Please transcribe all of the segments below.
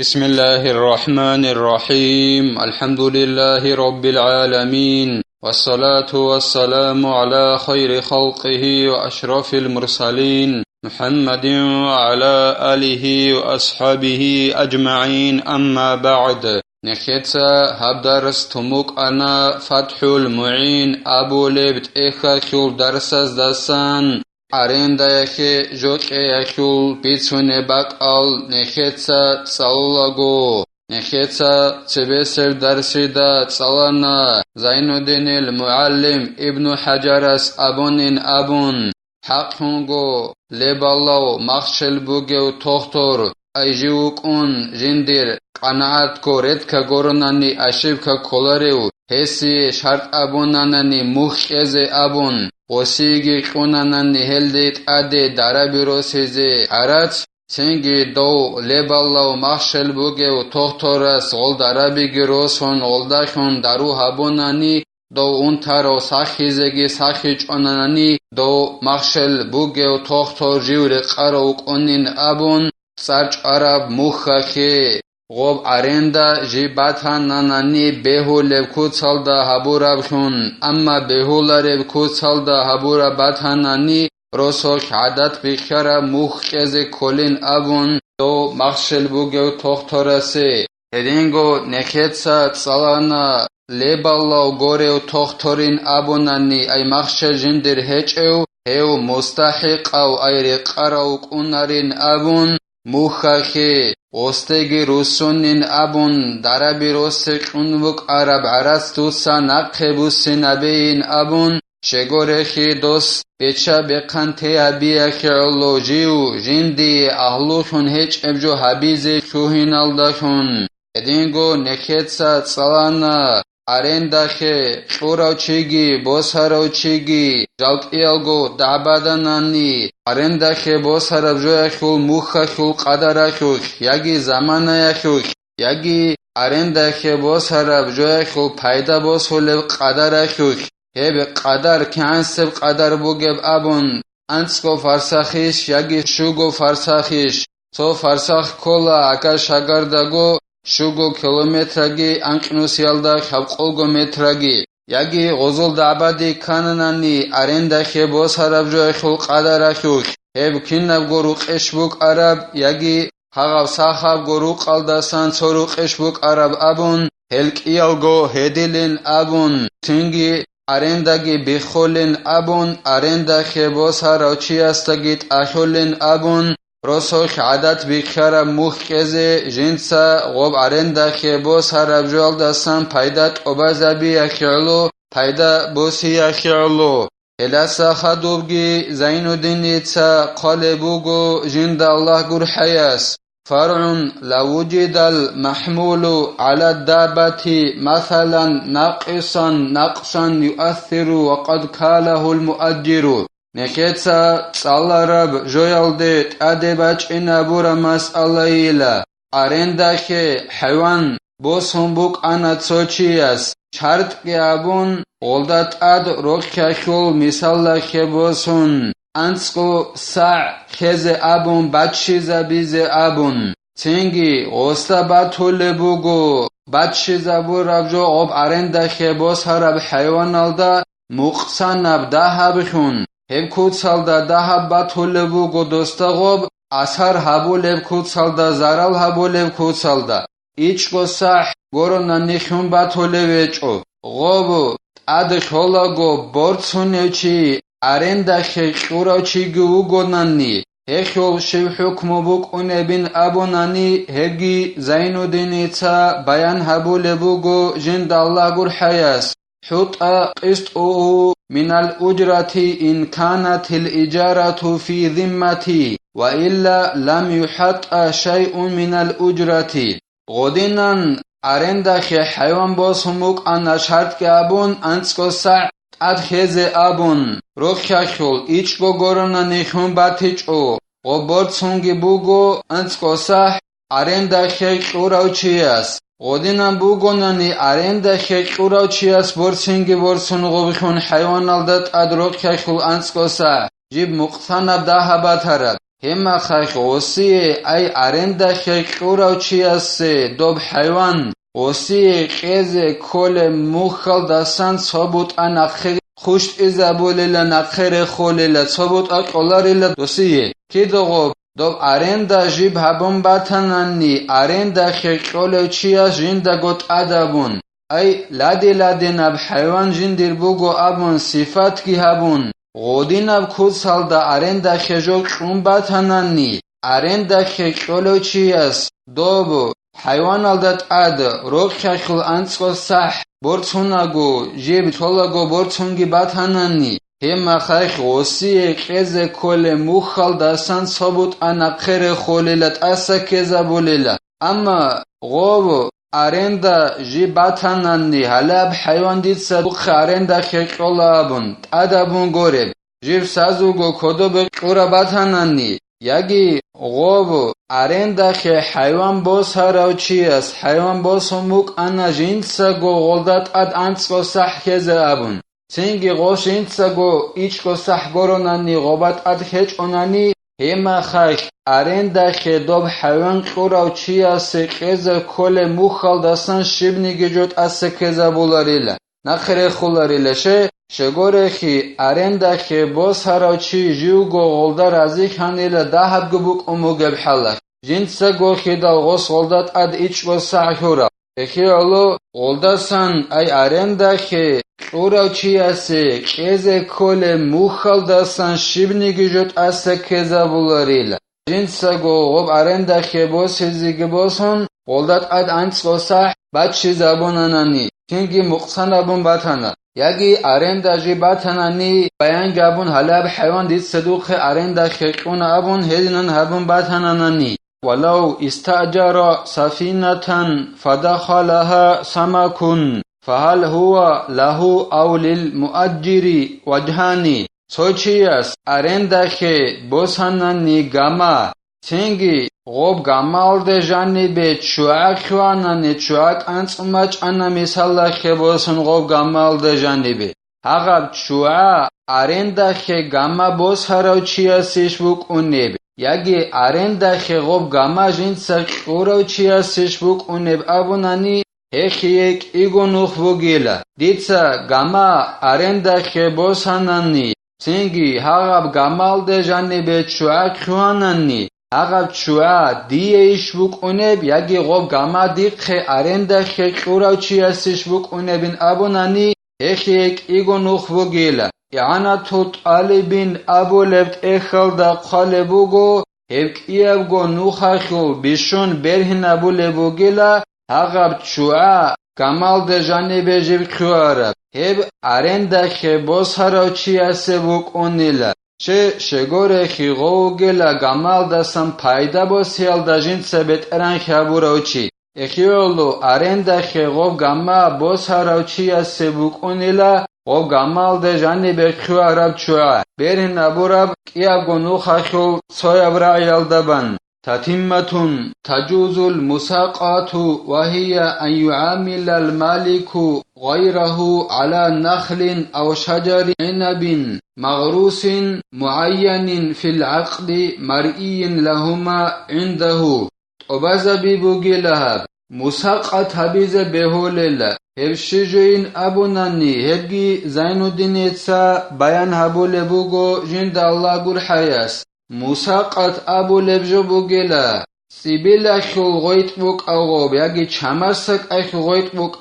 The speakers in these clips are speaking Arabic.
بسم الله الرحمن الرحيم الحمد لله رب العالمين والصلاة والسلام على خير خلقه وأشرف المرسلين محمد وعلى آله وأصحابه أجمعين أما بعد نخيتسا هبدرس تموك أنا فتح المعين أبو لبت إخا خيول درسز دسان عرنده یکی جوک یکول بیتونه بقال نخیتسا صلاگو نخیتسا چبسر درسیده صلانا زینالدین المعلم ابن حجرس ابونین ابون حق هنگو لبالاو مخشل بوگو تختور ایجیوک اون جندیر قناعت کو رد که گرنانی اشیب که کلاریو حسی شرط ابونانانی مخیز ابون وسیگی قونانانی هلدیت اده درابی روسیزی عرات سنگی دو لبالاو مخشل بوگو تختورس غل درابی گروسون غلداشون درو هبونانی دو اون تارو ساخیزگی ساخیچ اونانی دو مخشل بوگو تختور جیور قروق اونین ابون سرچ عرب مخخی غوب عرنده جی باتان نانانی بهول کوتسال دا هبورا بخون اما بهول کوتسال دا هبورا باتانانی روسوک عادت بخیره مخیز کلین ابون دو مخشل بوگو تختورسی هدینگو نخیتسا صلانا لبالاو گوریو تختورین ابونانی ای مخشل جندر هچیو هیو مستحق او ایری قراو کنارین ابون مخخی ostegi rusunin abun darabi rosequnvuk arab arastusa naqebusin abein abun shegorehi dos becha beqante abiakholojiu jindi ahluhun hech ebjo habize kuhinaldahun edingo nekhetsa tsalana arendakhe qurauchigi bosarauchigi jalqialgo dabadanani arendakhe bosarabjoyakhul mukhakhul qadarakhul yagi zamanayakhul yagi arendakhe bosarabjoyakhul payda bosulev qadarakhul hebe qadar kanseb qadar bugeb abun antsko farsakhish yagi shugo farsakhish so farsakh kola akashagardago شوگو کیلومترگی انقنوسیالدا خبقولگو مترگی یکی غزل دعبادی کاننانی ارندخی باز هرب جای خلق قدرخیوک هب کنب گروق اشبوک عرب یکی حقب ساخب گروق قلدسان سروق اشبوک عرب ابون هلک ایالگو هدیلین ابون تنگی ارندگی بخولین ابون ارندخی باز هرو چی استگیت اخولین ابون روسوخ عادت بیخیره مخیزه جنسا غوب عرندخی باز هرب جوال دستان پیدات اوبازبی اخیالو پیدا بوسی اخیالو هلاسا خدوبگی زینالدین ایتسا قالبوگو جند الله گر حیاس فرع لوجد المحمول على الدابة مثلا نقصا يؤثر وقد كاله المؤجر نخيتسا صالرب جويالدي تادباچ انابورا مسألة إلا أرندخي حيوان بوسهم بوك أنا تسوچياس شرط كيابون غلدت اد روكيخول مثالخي بوسون أنسكو ساع خيزي أبون باتشيزا بيزي أبون تنگي غستا باتول بوغو باتشيزا بورب جو غب أرندخي بوس هرب حيوان الدا مقصنب دهبخون هب کوتسالدا دهب باتولبو گدوستاغوب اثر هبولب کوتسالدا زارال هبولب کوتسالدا ایچگو صح گورونا نیخون باتولویچو غوبو اد خلاگو بورتسونیچی ارندخی قوراچی گو گونانی هخول شیو حکمو بوک اونبین ابونانی هگی زینالدین ایتسا بیان هبولبو گو جند الله گر حیاس حط قسط من الأجرة إن كانت الإجارة في ذمتي وإلا لم يحط شيء من الأجرة غدنا أرندخي حيوان بوسموك أن شرط كابون أنسكو سع أدخيز أبون روخيخول إيشكو غورنا نيخون باتيچو غبورتسونگي بوغو أنسكو سع أرندخي قوراوچياس غدنا بوغوناني أرندخي قوراوچياس بورسينگي بورسون غوبخون حيوان الدت أدروخيخول أنسكو سع جيب مقتنب دهباترد Hema khakh osie ay arenda khqurauchiase dob hayvan osie qeze kole mukhal dasan sobut anakhe khusht izabulela nakhere kholela sobut aqolarila dosie kidogo dob arenda jib habon batanani arenda khqolauchia jinda got adabun ay lade nab hayvan jindir bugo abun sifat ki habun غودیناب کوسال دا arenda خجول قنباتانانی arenda خجولوچی است دوبو حیوان الدت اد روک خخل انسو صح برتوناگو جیب تولاگو برتونگی باتانانی هم خخ وسی قز کل مخال داسان ثبوت انقر خوللت اسکزا بوللا اما غوبو arenda ji batanandi halab hayvan dit saduq arenda khqolabun adabun goreb jiv sazugo kodobe qura batanandi yagi ghob arenda khe hayvan bos haravchias hayvan bos muk ana jinsa go goldat ad antsko sahkeze abun singi goshinsa go ichko sahgoronani gobat ad khechonani Hema khakh arenda khedob hayvan quravchias qeze kole mukhal dasan shibni gejot asekeza bularila nakhre khularila shegore khi arenda khe bos haravchi jugo goldar azi khanila dahab gubuk umugeb halak jinsa go khidal gos goldat ad ichgo sahura ekhi alo goldasan ay arenda khe quravchiase qeze kole mukhal dasan shibni gejot asekeza bularila jinsa go gob arenda khe bos hizige boson goldat ad antsko sah bachi zabonanani kingi muqsanabun batana yagi arenda ji batanani bayan gabun halab hayvan dit saduq arenda khe quna abun hedinan habun batanani ولو استأجر سفينة فدخلها سمك فهل هو له أو للمؤجر وجهان سوچياس arendakhe bosanani gama tingi غوب gamalde janibe chuakhuanani chuak antsmach ana misalakhe bosan غوب gamalde janibe hagab chua arendakhe gama bos haravchiasish buk unebe yagi arendakhe غوب gama jinsa quravchiasish buk uneb abunani Hekhiyek igonukh vogila ditsa gama arendakhe bosanani tingi hagab gamalde janibe chuak khuanani hagab chua die ishbuk uneb yagi gob gama dikhe arendakhe quravchiasish buk unebin abunani hekhiyek igonukh vogila i'anatul talibin abulebt ekhalda qalebugo hevkiyevgo nukhakhu bishun berhin abulevogila hagab chua gamalde janibe jiv khuara heb arendakhe bos haravchiase buk unila shegore khigogela gamalda sam payda bos yalda jinsa betran khaburavchi ekhiolo arendakhe gob gama bos haravchiase buk unila gob gamalde janibe khuara chua berhin aburab kiavgo khakhu soyabra yaldaban تتمة تجوز المساقات وهي أن يعامل المالك غيره على نخل أو شجر عنب مغروس معين في العقد مرئي لهما عنده وبزبي بوغيلها مساقات هبيز بهوللا هبشجين أبوناني هبجي زين الدين بيان هبول بوغو جند الله قر حياس مساقات ابو لبجو بوگلا سیبیل خول غویت بوک آغوب یاگی چمرسک ایخ غویت بوک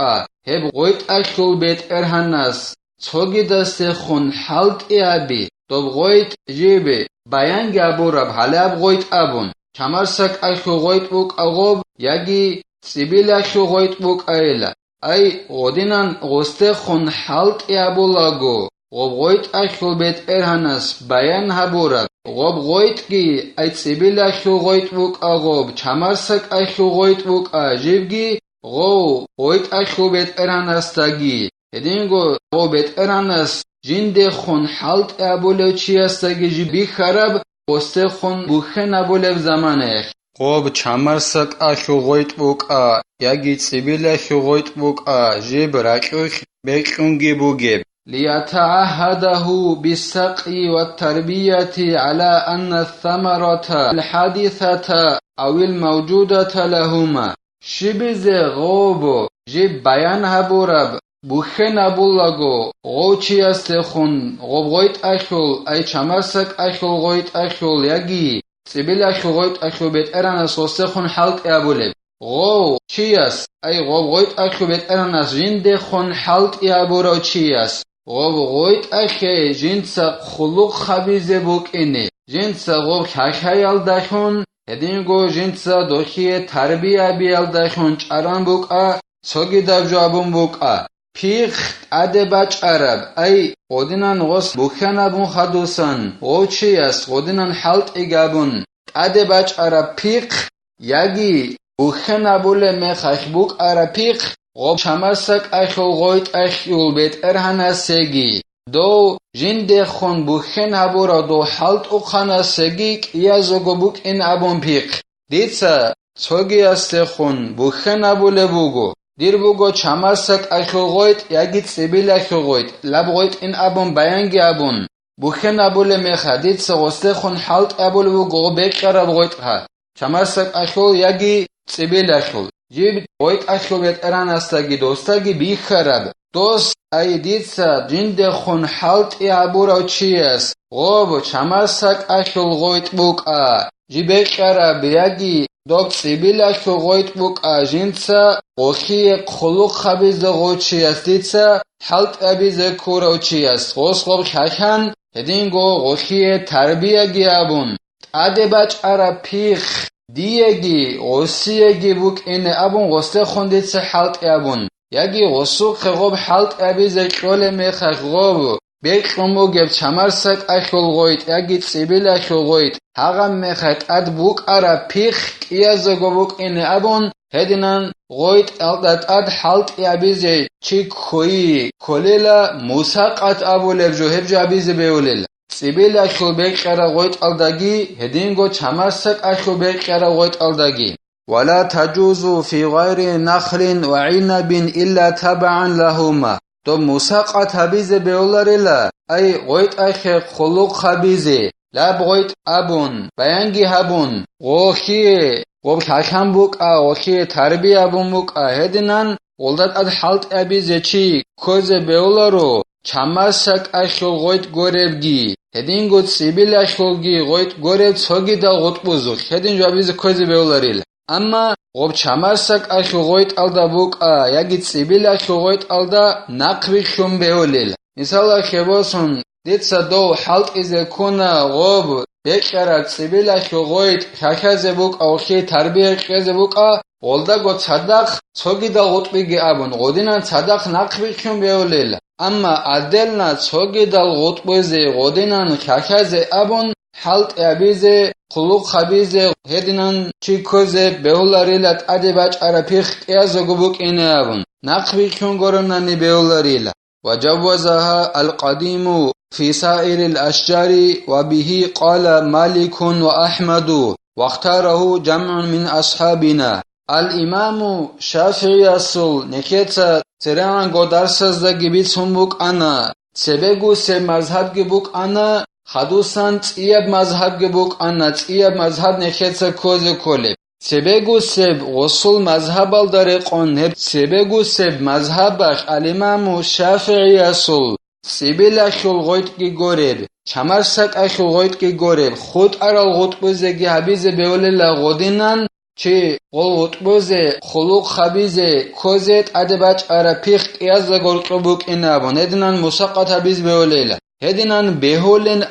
هب غویت ایخول بیت ارهناس چوگی دست خون حالت ایابی دوب غویت جیبی بیان گابورب حلاب غویت ابون چمرسک ایخ غویت بوک آغوب یاگی سیبیل ایخ غویت بوک ایلا ای غودینان غسته خون حالت ایابولاگو غوب غویت ایخول بیت ارهناس بیان هبورب غوب غویت گی ای سیبیل ایخو غویت بوک آغوب چمرسک ایخو غویت بوک آجیبگی غویت ایخو بیت ارانستگی هدینگو غو بیت ارانست جند خون حالت ابولو چی استگی جی بی خراب پست خون بوخه نبولو زمانه غوب چمرسک ایخو غویت بوک یاگی سیبیل ایخو غویت بوک جیب راکوخ بیکنگی بوگیب ليتعهده بالسقي والتربية على أن الثمرة الحادثة أو الموجودة لهما شبز غوب جيب بيان هبورب بوخن أبولغو غوچي استخون غوبغويت أخول أي چمرسك أخول غويت أخول يجي سبيل أخول غويت أخول بيت أرانس وستخون حلق أبولب غو چياس أي غوبغويت أخول بيت أرانس جند خون حلق أبورو چياس غوبغويت أخي جنسا خلوق خبيزة بوك إني جنسا غوب خاخايال دخون هدينغو جنسا دوخي تربية بيال دخون چاران بوك سوگي دفجابون بوك پیخ ادباچ عرب ای غودینان غوس بوخنابون خدوسان غوچی است غودینان حلط ایگابون ادباچ عرب پیخ یگی بوخنابول مخخ بوک عرب پیخ غوب شمرسک اخو غویت اخیول بیت ارهن سگی دو جند خون بوخنابورا دو حلط اخان سگی یازگو بوک این ابون پیخ دیتسا سوگی است خون بوخنابول بوگو دیر بوگو چمرسک اخو غویت یگی سبیل اخو غویت لب غویت این ابون بیانگی ابون بوخن ابول میخدید سغسته خون حلط ابول بوگو بکر غویت ها چمرسک اخو یگی سبیل اخو جیب غویت اخو بیت اران استگی دوستگی بیخرب دوست ای دیدسا جند خون حلط ابورا چی است غوب چمرسک اخو غویت بوک جیب کرب یگی دوب سبیل اخو غویت بوک جنسا غوخی خلوق خبیز غوچی است دیتسا حلط ابیز کوروچی است غوص غوب خکن هدینگو غوخی تربیه گیابون ادباچ عرب پیخ دیگی غوصیگی بوک این ابون غوسته خوندیتسا حلط ابون یگی غوصو خغوب حلط ابیز کول میخخ غوب بیکمو گب چمرسک اخول غویت یگی سبیل اخول غویت هغم میخت اد بوک عرب پیخ کیازگو بوک این ابون هدینان غویت اد حلط ابیز چی کوی کولیلا موساقت ابولب جو هب جابیز بیولیل سبیل اخول بیکر غویت الدگی هدینگو چمرسک اخول بیکر غویت الدگی ولا تجوز في غير نخل وعنب إلا تبعا لهما تو موساقت حبیز بیولارلا ای غویت اخی خلوق خبیزی لب غویت ابون بیانگی هبون غوخی غوب حکم بوک غوخی تربیه ابون بوک هدینان غلدت اد حلط ابیزی چی کوز بیولارو چمرسک اخیل غویت گوربگی هدین گوت سیبیل اخیلگی غویت گورب سوگی دل غوت بوزوک هدین جو ابیز کوز بیولاریل اما غوب چمرسک اخو غویت الدا بوک یگی سیبیل اخو غویت الدا نقوی خون بیولیل مثلا خباسون دیتسا دو حلط از کنا غوب بکرد سیبیل اخو غویت خکز بوک اوخی تربیه خز بوک غلدا گو صدق سوگی دا غوت بگی ابون غودینان صدق نقوی خون بیولیل اما عدلنا سوگی دا غوت بزی غودینان خکز ابون حلط ابیزه خلوق خبیزه هدینان چی کوزه بیولاریلت ادباچ عربیخ ایازگو بوک اینه ابون نقوی کن گرنانی بیولاریل و جوزها القدیم في سائر الأشجار وبه قال مالك وأحمد واختاره جمع من أصحابنا الإمام شافعي أصل نكيتا تران قدرسز دا جبيت بوك أنا سبقو سب مذهب جبوك أنا خدوسان تیاب مذهب گبوک آن تیاب مذهب نخیت کوز کلی سبگو سب غسل مذهب داره قنه سبگو سب مذهب بخ الامام شافعی اصل سبیل اخول غویت کی گورب چمرسک اخول غویت کی گورب خود ارال غطبوزگی حبیز بیولی لغودینان چه غطبوزه خلوق خبیزه کوزت ادباچ عربیخ ایاز لگرقبوک این ابون هدینان مساقات حبیز بیولی هدینان بهولن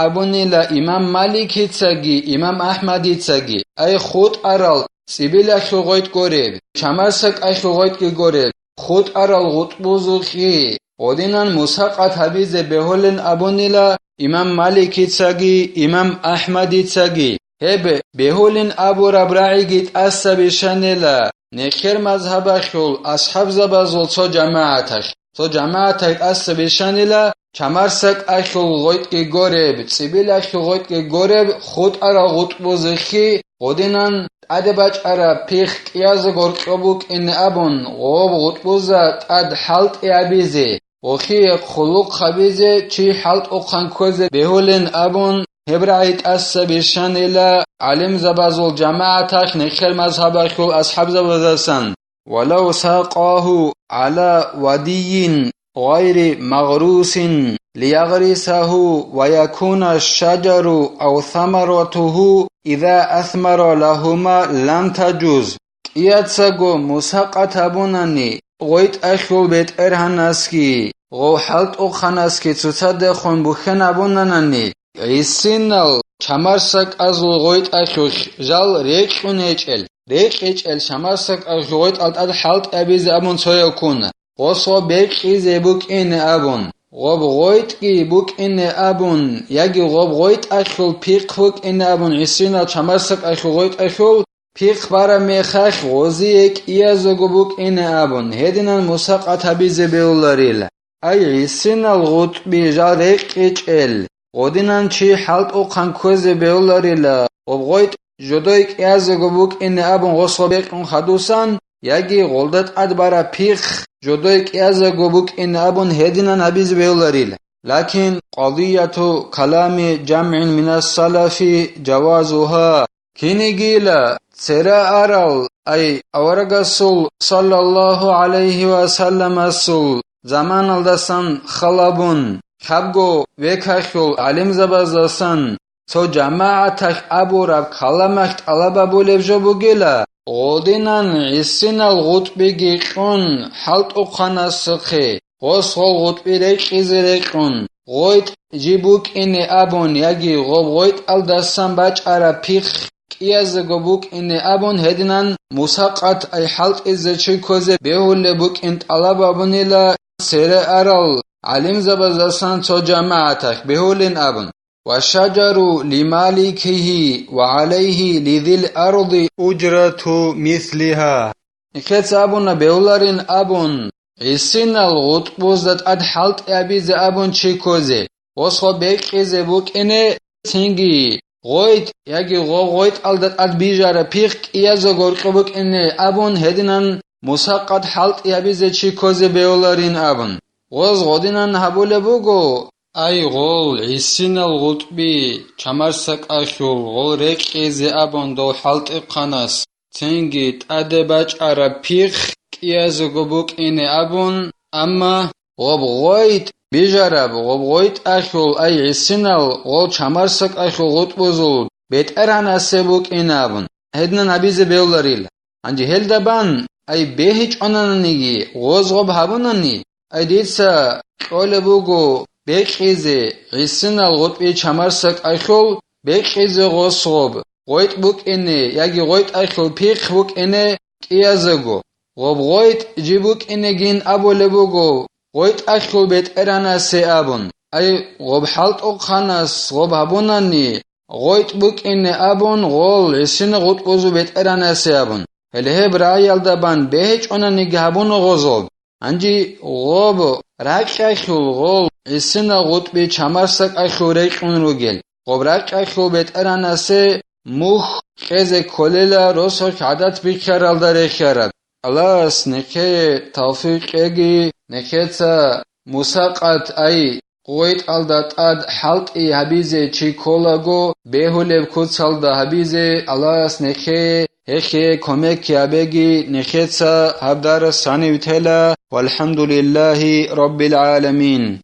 ابونی لا امام مالک هیتسگی امام احمد هیتسگی ای خود ارال سیبیل اخو غویت گورب چمرسک اخو غویت کی گورب خود ارال غطبوزوخی هدینان مساقات حبیز بهولن ابونی لا امام مالک هیتسگی امام احمد هیتسگی هب بهولن ابو ربرعی گیت اسبشنلا نخیر مذهب اخول اصحاب زبازول تو جماعتش تو جماعتت اسبشنلا چمرسک اخول غویت که گورب سیبیل اخول غویت که گورب خود ارا غطبوزخی غدینان ادباچ ارا پیخ کیاز گرقبوک این ابون غوب غطبوزت اد حلط ابیزی وخي خلق خبيزة چي حلط اقان كوزة بهولن أبون هبرعيت أسبيشان إلى علم زبازول جماعة نخير مذهب خل أصحاب زبازسان ولو ساقاه على ودي غير مغروس ليغرسه ويكون الشجر أو ثمرته إذا أثمر لهما لم تجوز يتسقو مساقة بناني غويت أخول بيت إرهانسكي غو حلط أخانسكي تصدقون بخنا بناني عيسينال چمارسك أزل غويت أخوخ جال ريكون اجل شمارسك أخوخ غويت ألت حلط أبيز أبون سويكون غصو بيك إزي بوك إن أبون غوب غويت كي بوك إن أبون يجي غوب غويت أخول بيق بوك إن أبون عيسينال چمارسك أخول غويت أخول بيق بارا ميخاخ غوزيك إيازوغو بوك إن أبون هيدنا مساقة بيزي بيولاريل أي عيسينال غوت بيجال ريك اجل غودينان چي حلط اقان كوزي بيولاريلا وبغويت جدويك ازغو بوك ان ابون غصوبيك اون خدوسان ياگي غولدت ادبارا بيخ جدويك ازغو بوك ان ابون هدينان ابيز بيولاريلا لكن قضية كلام جمع من السلف جوازها كينيجيلا سرا ارال اي اورغسول صلى الله عليه وسلم السول زمان الدسان خلابون خبگو وکخول علم زبازدسان تو جماعتك ابو رب کلمخت علبا بولبجو بگیلا غودینان عسینال غطبگی قون حلط اقانا سخی غصغل غطبی ریقیزی ریقون غویت جیبوک اینی ابون یگی غوب غویت الدستان بچ ارا پیخ کیازگو بوک اینی ابون هدینان مساقت ای حلط ازچی کوزه بیهول بوک انت علبا بونیلا سر ارال علم زبازدسان تو جماعتك بهولن أبن والشجر لمالكه وعليه لذي الأرض أجرة مثلها إكتس أبن بهولارين أبن عسين الغطبوزدت أدحلت أبيز أبن چيكوزي وصو بيك إزي بوك إني تنجي غويت يجي غويت ألدت أدبيجار بيخ إيازو غورقبوك إني أبن هدنان مساقت حلت أبيز چيكوزي بهولارين أبن غوز غودينان هبول بوغو اي غول عيسين الغطبي چمارسك اخول غول ريك ايزي ابون دو حلط اقاناس تنگيت ادباج ارا بيخ كيازو بوك اني ابون اما غوب غويت بيجارب غوب غويت اخول اي عيسين الغول چمارسك اخول غطبوزول بيت اران اسبوك اني ابون هدنا نبيز بيولاريل انجي هل دبان اي بيهيج انانيگي غوز غوب هبوناني أيديتسا قول بوغو بيكيزي عيسين الغطبي چمارسك أيخول بيكيزي غصوب غويت بوك إني ياگي غويت أيخول بيخ بوك إني كيازغو غوب غويت جيبوك إني جين أبو لبوغو غويت أيخول بيت إرانا سي أبون أي غوب حالت أقخاناس غوب هبوناني غويت بوك إني أبون غول عيسين غطبوزو بيت إرانا سي أبون هلهي برايال دابان بيهج أناني هبون غوزوب انجي غوب راك اخول غول اسنا غطبي چمارسك اخول ريقون روگل غوب راك اخول بيت ارانسي موخ خيزي كوليلا روسوك عدد بكرال داري خيرد الله اس نكي توفيق اگي نكيتا مساقات اي قويت الدات اد حلط اي حبيزي چي كولاغو بيهولب كوتسال دا حبيزي الله اس نكي هيخي كوميك يابيجي نخيتسا هبدار الساني وتهلا والحمد لله رب العالمين.